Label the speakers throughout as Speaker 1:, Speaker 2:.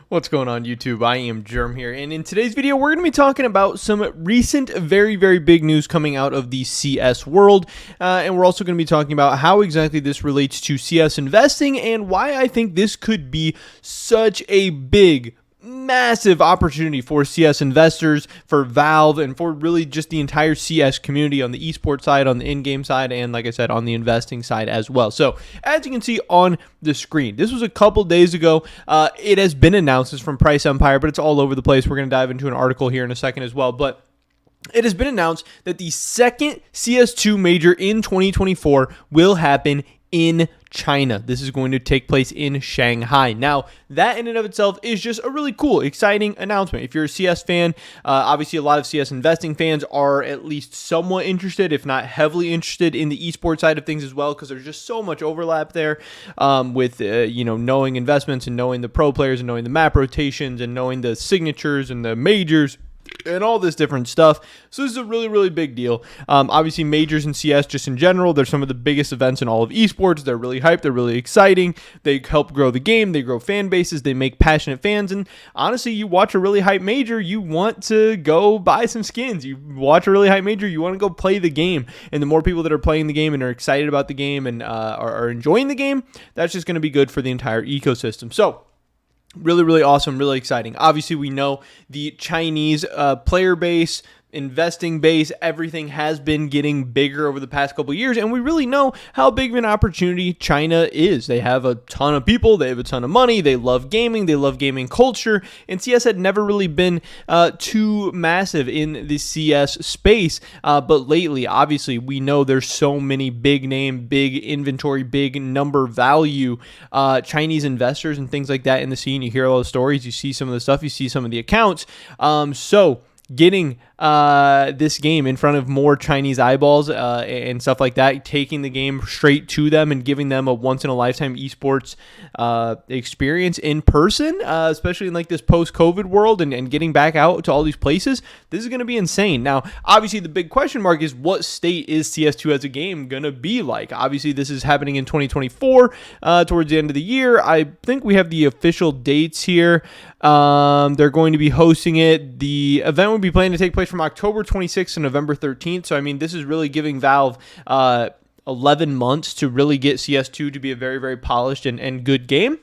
Speaker 1: What's going on, YouTube? I am Germ here, and in today's video, we're going to be talking about some recent, very, very big news coming out of the CS world, and we're also going to be talking about how exactly this relates to CS investing and why I think this could be such a big, massive opportunity for CS investors, for Valve, and for really just the entire CS community on the esports side, on the in-game side, and like I said, on the investing side as well. So as you can see on the screen, this was a couple days ago. It has been announced. It's from Price Empire, but it's all over the place. We're going to dive into an article here in a second as well, but it has been announced that the second CS2 major in 2024 will happen in China. This is going to take place in Shanghai. Now, that in and of itself is just a really cool, exciting announcement. If you're a CS fan, obviously a lot of CS investing fans are at least somewhat interested, if not heavily interested, in the esports side of things as well, because there's just so much overlap there with knowing investments and knowing the pro players and knowing the map rotations and knowing the signatures and the majors and all this different stuff. So this is a really, really big deal. Obviously, majors in CS just in general, they're some of the biggest events in all of esports. They're really hyped. They're really exciting. They help grow the game. They grow fan bases. They make passionate fans. And honestly, you watch a really hyped major, you want to go buy some skins. You watch a really hyped major, you want to go play the game. And the more people that are playing the game and are excited about the game and are enjoying the game, that's just going to be good for the entire ecosystem. So really, really awesome, really exciting. Obviously, we know the Chinese player base, investing base, everything has been getting bigger over the past couple of years, and we really know how big of an opportunity China is. They have a ton of people, they have a ton of money, they love gaming culture, and CS had never really been too massive in the CS space, but lately, obviously, we know there's so many big name, big inventory, big number value Chinese investors and things like that in the scene. You hear all the stories, you see some of the stuff, you see some of the accounts, so getting this game in front of more Chinese eyeballs and stuff like that, taking the game straight to them and giving them a once-in-a-lifetime esports experience in person, especially in like this post-COVID world and getting back out to all these places, this is going to be insane. Now, obviously, the big question mark is what state is CS2 as a game going to be like? Obviously, this is happening in 2024 towards the end of the year. I think we have the official dates here. They're going to be hosting it. The event would be planned to take place from October 26th to November 13th. So, I mean, this is really giving Valve 11 months to really get CS2 to be a very, very polished and good game.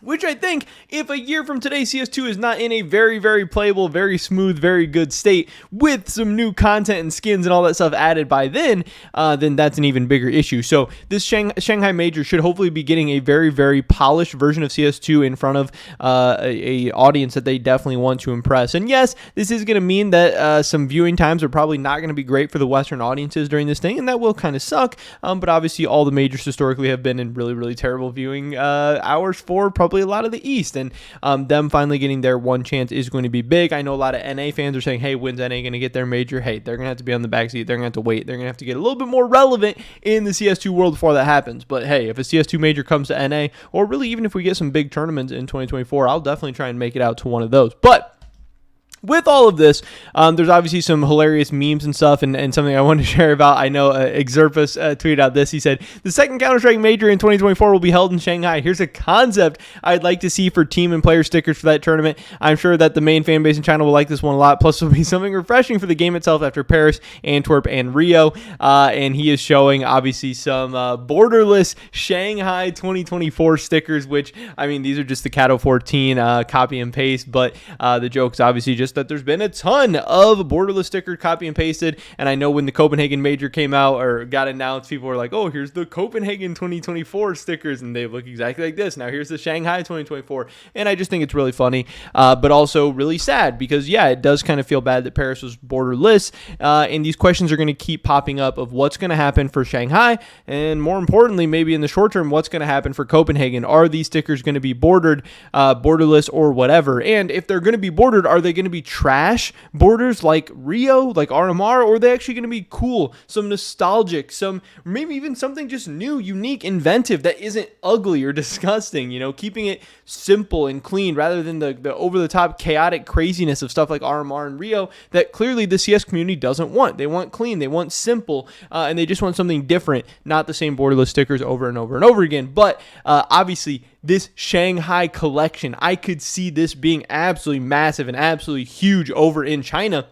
Speaker 1: Which I think, if a year from today, CS2 is not in a very, very playable, very smooth, very good state with some new content and skins and all that stuff added by then that's an even bigger issue. So this Shanghai Major should hopefully be getting a very, very polished version of CS2 in front of a audience that they definitely want to impress. And yes, this is going to mean that some viewing times are probably not going to be great for the Western audiences during this thing, and that will kind of suck. But obviously, all the majors historically have been in really, really terrible viewing hours for probably a lot of the East, and them finally getting their one chance is going to be big. I know a lot of NA fans are saying, hey, when's NA going to get their major? Hey, they're going to have to be on the backseat. They're going to have to wait. They're going to have to get a little bit more relevant in the CS2 world before that happens. But hey, if a CS2 major comes to NA, or really even if we get some big tournaments in 2024, I'll definitely try and make it out to one of those. But with all of this, there's obviously some hilarious memes and stuff, and something I wanted to share about. I know Exerpus tweeted out this. He said, the second Counter-Strike major in 2024 will be held in Shanghai. Here's a concept I'd like to see for team and player stickers for that tournament. I'm sure that the main fan base in China will like this one a lot. Plus, it'll be something refreshing for the game itself after Paris, Antwerp, and Rio. And he is showing, obviously, some borderless Shanghai 2024 stickers, which, I mean, these are just the Cato 14 copy and paste, but the joke is obviously just that there's been a ton of borderless sticker copy and pasted, and I know when the Copenhagen major came out or got announced, people were like, oh, here's the Copenhagen 2024 stickers, and they look exactly like this. Now here's the Shanghai 2024, and I just think it's really funny, but also really sad, because yeah, it does kind of feel bad that Paris was borderless, and these questions are going to keep popping up of what's going to happen for Shanghai, and more importantly, maybe in the short term, what's going to happen for Copenhagen. Are these stickers going to be bordered, borderless, or whatever? And if they're going to be bordered, are they going to be trash borders like Rio, like RMR, or are they actually going to be cool, some nostalgic, some maybe even something just new, unique, inventive that isn't ugly or disgusting, you know, keeping it simple and clean rather than the over-the-top chaotic craziness of stuff like RMR and Rio that clearly the CS community doesn't want. They want clean, they want simple, and they just want something different, not the same borderless stickers over and over and over again. But obviously, this Shanghai collection. I could see this being absolutely massive and absolutely huge over in China,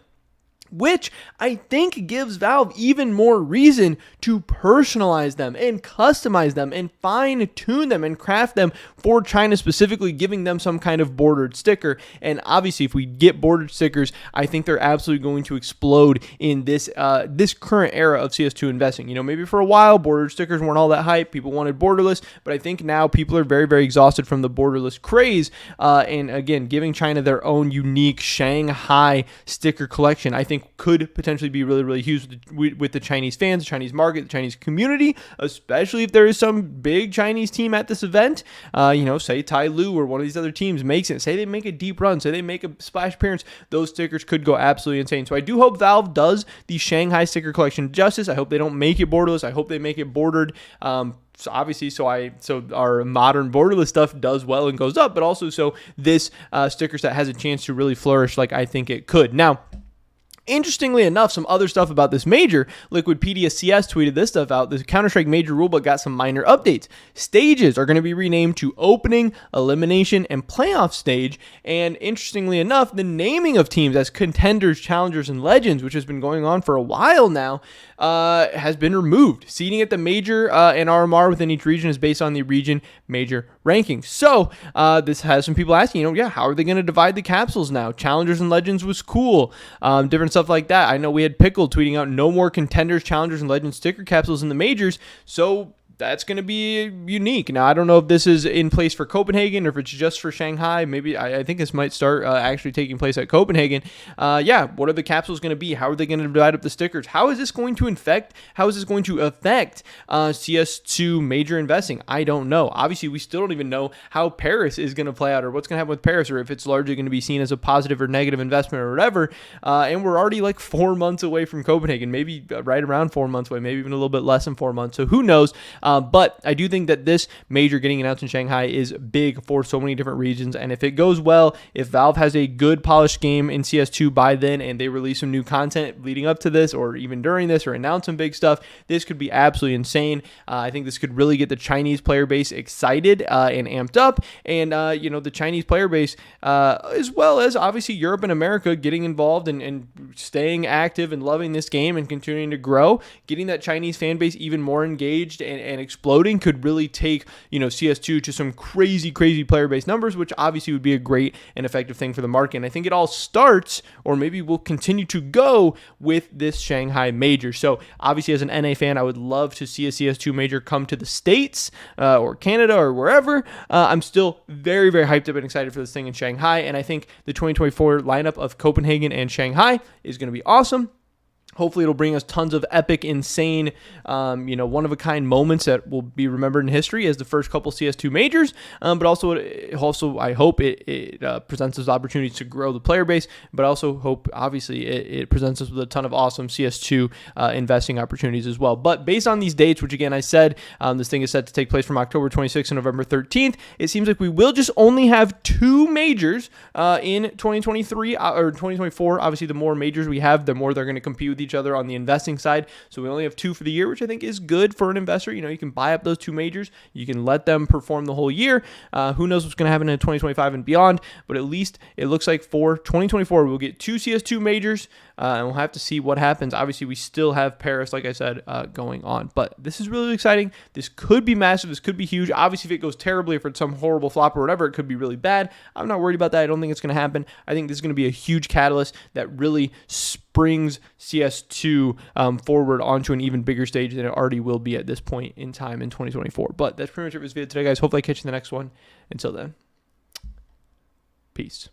Speaker 1: which I think gives Valve even more reason to personalize them and customize them and fine-tune them and craft them for China specifically, giving them some kind of bordered sticker. And obviously, if we get bordered stickers, I think they're absolutely going to explode in this this current era of CS2 investing. You know, maybe for a while, bordered stickers weren't all that hype. People wanted borderless, but I think now people are very, very exhausted from the borderless craze. And again, giving China their own unique Shanghai sticker collection, I think could potentially be really, really huge with the Chinese fans, the Chinese market, the Chinese community, especially if there is some big Chinese team at this event. You know, say Tai Lu or one of these other teams makes it, say they make a deep run, say they make a splash appearance, those stickers could go absolutely insane. So I do hope Valve does the Shanghai sticker collection justice. I hope they don't make it borderless. I hope they make it bordered. So obviously, so our modern borderless stuff does well and goes up, but also so this sticker set has a chance to really flourish like I think it could. Now, interestingly enough, some other stuff about this major, Liquidpedia CS tweeted this stuff out. The Counter-Strike major rulebook got some minor updates. Stages are going to be renamed to opening, elimination, and playoff stage. And interestingly enough, the naming of teams as contenders, challengers, and legends, which has been going on for a while now, has been removed. Seeding at the major and RMR within each region is based on the region major rankings. So this has some people asking, how are they going to divide the capsules now? Challengers and legends was cool. Different stuff like that. I know we had Pickle tweeting out no more contenders, challengers, and legends sticker capsules in the majors. So that's going to be unique. Now, I don't know if this is in place for Copenhagen or if it's just for Shanghai. Maybe I think this might start actually taking place at Copenhagen. What are the capsules going to be? How are they going to divide up the stickers? How is this going to affect CS2 major investing? I don't know. Obviously, we still don't even know how Paris is going to play out or what's going to happen with Paris or if it's largely going to be seen as a positive or negative investment or whatever. And we're already like 4 months away from Copenhagen, maybe right around 4 months away, maybe even a little bit less than 4 months. So who knows? But I do think that this major getting announced in Shanghai is big for so many different regions. And if it goes well, if Valve has a good polished game in CS2 by then and they release some new content leading up to this or even during this or announce some big stuff, this could be absolutely insane. I think this could really get the Chinese player base excited and amped up. And, the Chinese player base, as well as obviously Europe and America getting involved and staying active and loving this game and continuing to grow, getting that Chinese fan base even more engaged and exploding could really take, CS2 to some crazy player base numbers, which obviously would be a great and effective thing for the market. And I think it all starts, or maybe will continue to go with this Shanghai major. So obviously as an NA fan, I would love to see a CS2 major come to the States or Canada or wherever. I'm still very, very hyped up and excited for this thing in Shanghai. And I think the 2024 lineup of Copenhagen and Shanghai is going to be awesome. Hopefully it'll bring us tons of epic, insane, one-of-a-kind moments that will be remembered in history as the first couple CS2 majors. But also I hope it presents us opportunities to grow the player base. But I also hope, obviously, it presents us with a ton of awesome CS2 investing opportunities as well. But based on these dates, which again I said, this thing is set to take place from October 26th to November 13th. It seems like we will just only have 2 majors in 2023 or 2024. Obviously, the more majors we have, the more they're going to compete with each other on the investing side. So we only have 2 for the year, which I think is good for an investor. You can buy up those 2 majors. You can let them perform the whole year. Who knows what's going to happen in 2025 and beyond, but at least it looks like for 2024, we'll get 2 CS2 majors, and we'll have to see what happens. Obviously, we still have Paris, like I said, going on, but this is really exciting. This could be massive. This could be huge. Obviously, if it goes terribly, if it's some horrible flop or whatever, it could be really bad. I'm not worried about that. I don't think it's going to happen. I think this is going to be a huge catalyst that really brings CS2 forward onto an even bigger stage than it already will be at this point in time in 2024. But that's pretty much it for this video today, guys. Hopefully I catch you in the next one. Until then, peace.